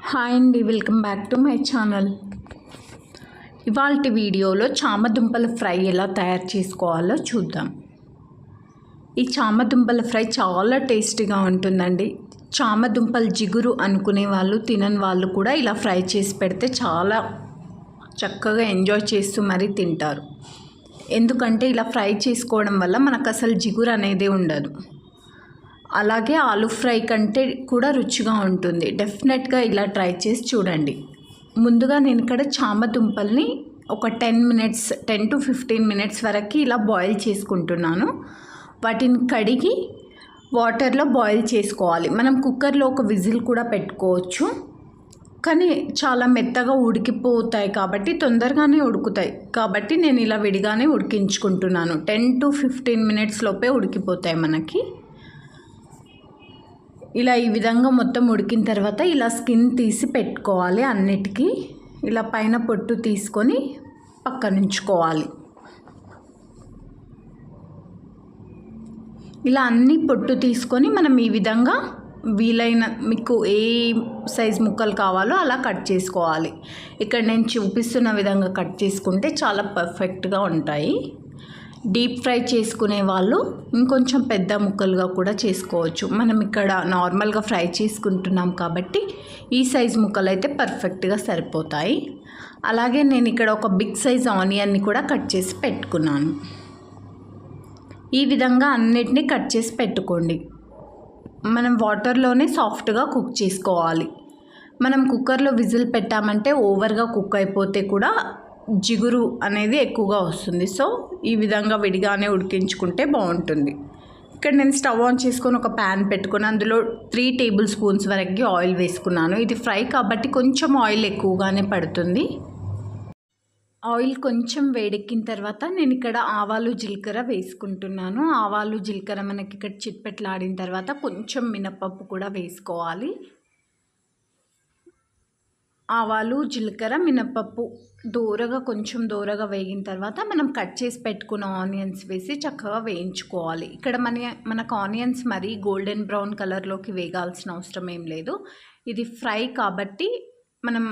Hi అండి, welcome back to my channel. ఇవాల్టి వీడియోలో చామదుంపల ఫ్రై ఎలా తయారు చేసుకోవాలో చూద్దాం. ఈ చామదుంపల ఫ్రై చాలా టేస్టీగా ఉంటుందండి. చామదుంపల జిగురు అనుకునే వాళ్ళు, తినని వాళ్ళు కూడా ఇలా ఫ్రై చేసి పెడితే చాలా చక్కగా ఎంజాయ్ చేస్తూ మరీ తింటారు. ఎందుకంటే ఇలా ఫ్రై చేసుకోవడం వల్ల మనకు అసలు జిగురు అనేది ఉండదు. అలాగే ఆలు ఫ్రై కంటే కూడా రుచిగా ఉంటుంది. డెఫినెట్గా ఇలా ట్రై చేసి చూడండి. ముందుగా నేను ఇక్కడ చామదుంపల్ని ఒక 10 to 15 మినిట్స్ వరకు ఇలా బాయిల్ చేసుకుంటున్నాను. వాటిని కడిగి వాటర్లో బాయిల్ చేసుకోవాలి. మనం కుక్కర్లో ఒక విజిల్ కూడా పెట్టుకోవచ్చు, కానీ చాలా మెత్తగా ఉడికిపోతాయి కాబట్టి తొందరగానే ఉడుకుతాయి. కాబట్టి నేను ఇలా విడిగానే ఉడికించుకుంటున్నాను. 10 to 15 మినిట్స్ లోపే ఉడికిపోతాయి మనకి. ఇలా ఈ విధంగా మొత్తం ఉడికిన తర్వాత ఇలా స్కిన్ తీసి పెట్టుకోవాలి. అన్నిటికీ ఇలా పైన పొట్టు తీసుకొని పక్కన ఉంచుకోవాలి. ఇలా అన్ని పొట్టు తీసుకొని మనం ఈ విధంగా వీలైన మీకు ఏ సైజ్ ముక్కలు కావాలో అలా కట్ చేసుకోవాలి. ఇక్కడ నేను చూపిస్తున్న విధంగా కట్ చేసుకుంటే చాలా పర్ఫెక్ట్గా ఉంటాయి. డీప్ ఫ్రై చేసుకునే వాళ్ళు ఇంకొంచెం పెద్ద ముక్కలుగా కూడా చేసుకోవచ్చు. మనం ఇక్కడ నార్మల్గా ఫ్రై చేసుకుంటున్నాం కాబట్టి ఈ సైజ్ ముక్కలు అయితే పర్ఫెక్ట్గా సరిపోతాయి. అలాగే నేను ఇక్కడ ఒక బిగ్ సైజ్ ఆనియన్ని కూడా కట్ చేసి పెట్టుకున్నాను. ఈ విధంగా అన్నిటినీ కట్ చేసి పెట్టుకోండి. మనం వాటర్లోనే సాఫ్ట్గా కుక్ చేసుకోవాలి. మనం కుక్కర్లో విజిల్ పెట్టామంటే ఓవర్గా కుక్ అయిపోతే కూడా జిగురు అనేది ఎక్కువగా వస్తుంది. సో ఈ విధంగా విడిగానే ఉడికించుకుంటే బాగుంటుంది. ఇక్కడ నేను స్టవ్ ఆన్ చేసుకొని ఒక ప్యాన్ పెట్టుకొని అందులో 3 టేబుల్ స్పూన్స్ వరకు ఆయిల్ వేసుకున్నాను. ఇది ఫ్రై కాబట్టి కొంచెం ఆయిల్ ఎక్కువగానే పడుతుంది. ఆయిల్ కొంచెం వేడెక్కిన తర్వాత నేను ఇక్కడ ఆవాలు జీలకర్ర వేసుకుంటున్నాను. ఆవాలు జీలకర్ర మనకి ఇక్కడ చిట్పెట్లాడిన తర్వాత కొంచెం మినపప్పు కూడా వేసుకోవాలి. ఆవాలు జీలకర్ర మినపప్పు కొంచెం దూరగా వేగిన తర్వాత మనం కట్ చేసి పెట్టుకున్న ఆనియన్స్ వేసి చక్కగా వేయించుకోవాలి. ఇక్కడ మనకు ఆనియన్స్ మరీ గోల్డెన్ బ్రౌన్ కలర్లోకి వేగాల్సిన అవసరం ఏం లేదు. ఇది ఫ్రై కాబట్టి మనం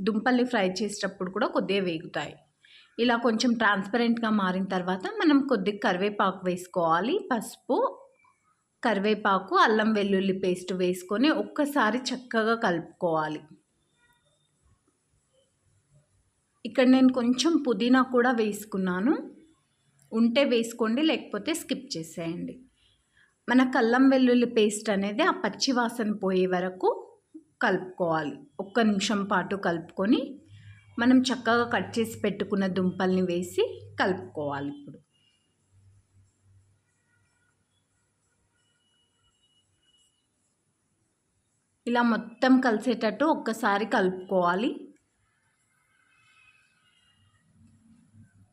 దుంపల్ని ఫ్రై చేసేటప్పుడు కూడా కొద్దిగా వేగుతాయి. ఇలా కొంచెం ట్రాన్స్పరెంట్గా మారిన తర్వాత మనం కొద్దిగా కరివేపాకు వేసుకోవాలి. పసుపు, కరివేపాకు, అల్లం వెల్లుల్లి పేస్ట్ వేసుకొని ఒక్కసారి చక్కగా కలుపుకోవాలి. ఇక్కడ నేను కొంచెం పుదీనా కూడా వేసుకున్నాను. ఉంటే వేసుకోండి, లేకపోతే స్కిప్ చేసేయండి. మన అల్లం వెల్లుల్లి పేస్ట్ అనేది ఆ పచ్చి వాసన పోయే వరకు కలుపుకోవాలి. 1 నిమిషం పాటు కలుపుకొని మనం చక్కగా కట్ చేసి పెట్టుకున్న దుంపల్ని వేసి కలుపుకోవాలి. ఇప్పుడు ఇలా మొత్తం కలిసేటట్టు ఒక్కసారి కలుపుకోవాలి.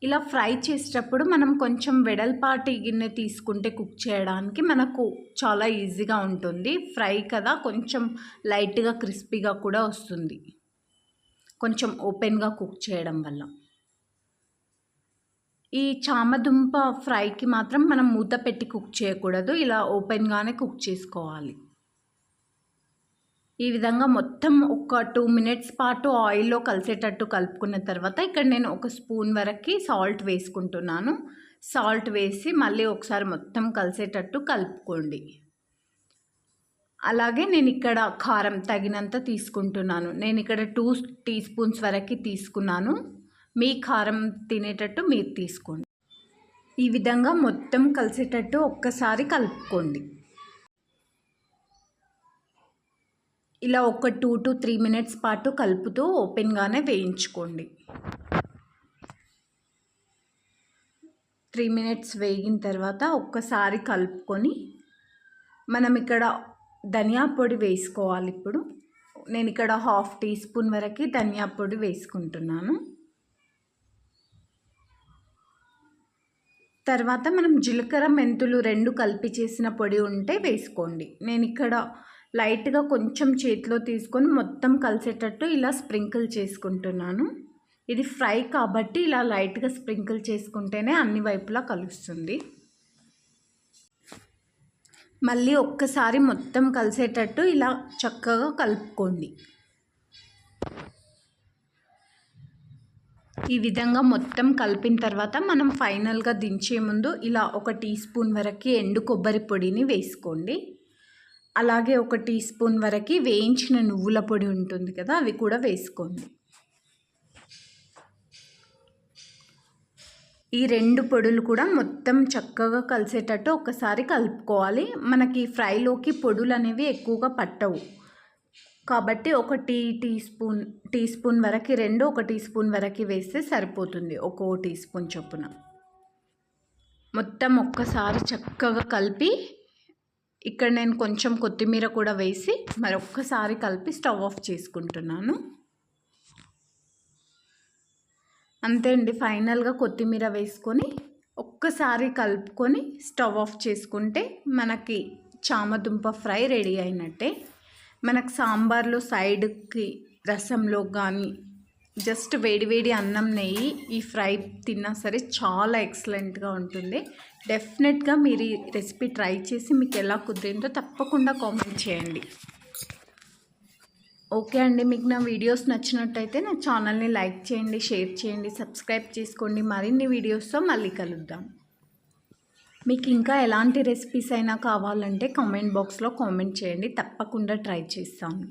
ఇలా ఫ్రై చేసేటప్పుడు మనం కొంచెం వెడల్పాటి గిన్నె తీసుకుంటే కుక్ చేయడానికి మనకు చాలా ఈజీగా ఉంటుంది. ఫ్రై కదా, కొంచెం లైట్గా క్రిస్పీగా కూడా వస్తుంది కొంచెం ఓపెన్గా కుక్ చేయడం వల్ల. ఈ చామదుంప ఫ్రైకి మాత్రం మనం మూత పెట్టి కుక్ చేయకూడదు, ఇలా ఓపెన్గానే కుక్ చేసుకోవాలి. ఈ విధంగా మొత్తం ఒక 2 మినిట్స్ పాటు ఆయిల్లో కలిసేటట్టు కలుపుకున్న తర్వాత ఇక్కడ నేను 1 స్పూన్ వరకు సాల్ట్ వేసుకుంటున్నాను. సాల్ట్ వేసి మళ్ళీ ఒకసారి మొత్తం కలిసేటట్టు కలుపుకోండి. అలాగే నేను ఇక్కడ కారం తగినంత తీసుకుంటున్నాను. నేను ఇక్కడ 2 టీ స్పూన్స్ వరకు తీసుకున్నాను. మీ కారం తినేటట్టు మీరు తీసుకోండి. ఈ విధంగా మొత్తం కలిసేటట్టు ఒక్కసారి కలుపుకోండి. ఇలా ఒక 2 to 3 మినిట్స్ పాటు కలుపుతూ ఓపెన్గానే వేయించుకోండి. 3 మినిట్స్ వేగిన తర్వాత ఒక్కసారి కలుపుకొని మనం ఇక్కడ ధనియా పొడి వేసుకోవాలి. ఇప్పుడు నేను ఇక్కడ 1/2 టీ స్పూన్ వరకు ధనియా పొడి వేసుకుంటున్నాను. తర్వాత మనం జీలకర్ర మెంతులు 2 కలిపి చేసిన పొడి ఉంటే వేసుకోండి. నేను ఇక్కడ లైట్గా కొంచెం చేతిలో తీసుకొని మొత్తం కలిసేటట్టు ఇలా స్ప్రింకిల్ చేసుకుంటున్నాను. ఇది ఫ్రై కాబట్టి ఇలా లైట్గా స్ప్రింకిల్ చేసుకుంటేనే అన్ని వైపులా కలుస్తుంది. మళ్ళీ ఒక్కసారి మొత్తం కలిసేటట్టు ఇలా చక్కగా కలుపుకోండి. ఈ విధంగా మొత్తం కలిపిన తర్వాత మనం ఫైనల్గా దించే ముందు ఇలా 1 టీ స్పూన్ వరకు ఎండు కొబ్బరి పొడిని వేసుకోండి. అలాగే 1 టీ స్పూన్ వరకు వేయించిన నువ్వుల పొడి ఉంటుంది కదా, అవి కూడా వేసుకోండి. ఈ 2 పొడులు కూడా మొత్తం చక్కగా కలిసేటట్టు ఒకసారి కలుపుకోవాలి. మనకి ఫ్రైలోకి పొడులు అనేవి ఎక్కువగా పట్టవు కాబట్టి 1 టీ స్పూన్ వరకు 1 టీ స్పూన్ వరకు వేస్తే సరిపోతుంది. 1 టీ స్పూన్ చొప్పున మొత్తం ఒక్కసారి చక్కగా కలిపి ఇక్కడ నేను కొంచెం కొత్తిమీర కూడా వేసి మరొక్కసారి కలిపి స్టవ్ ఆఫ్ చేసుకుంటున్నాను. అంతే అండి, ఫైనల్గా కొత్తిమీర వేసుకొని ఒక్కసారి కలుపుకొని స్టవ్ ఆఫ్ చేసుకుంటే మనకి చామదుంప ఫ్రై రెడీ అయినట్టే. మనకు సాంబార్లో సైడ్కి రసంలో కానీ జస్ట్ వేడివేడి అన్నం నెయ్యి ఈ ఫ్రై తిన్నా సరే చాలా ఎక్సలెంట్గా ఉంటుంది. డెఫినెట్గా మీరు ఈ రెసిపీ ట్రై చేసి మీకు ఎలా కుదిరిందో తప్పకుండా కామెంట్ చేయండి. ఓకే అండి, మీకు నా వీడియోస్ నచ్చినట్టయితే నా ఛానల్ని లైక్ చేయండి, షేర్ చేయండి, సబ్స్క్రైబ్ చేసుకోండి. మరిన్ని వీడియోస్తో మళ్ళీ కలుద్దాం. మీకు ఇంకా ఎలాంటి రెసిపీస్ అయినా కావాలంటే కామెంట్ బాక్స్లో కామెంట్ చేయండి, తప్పకుండా ట్రై చేస్తాను.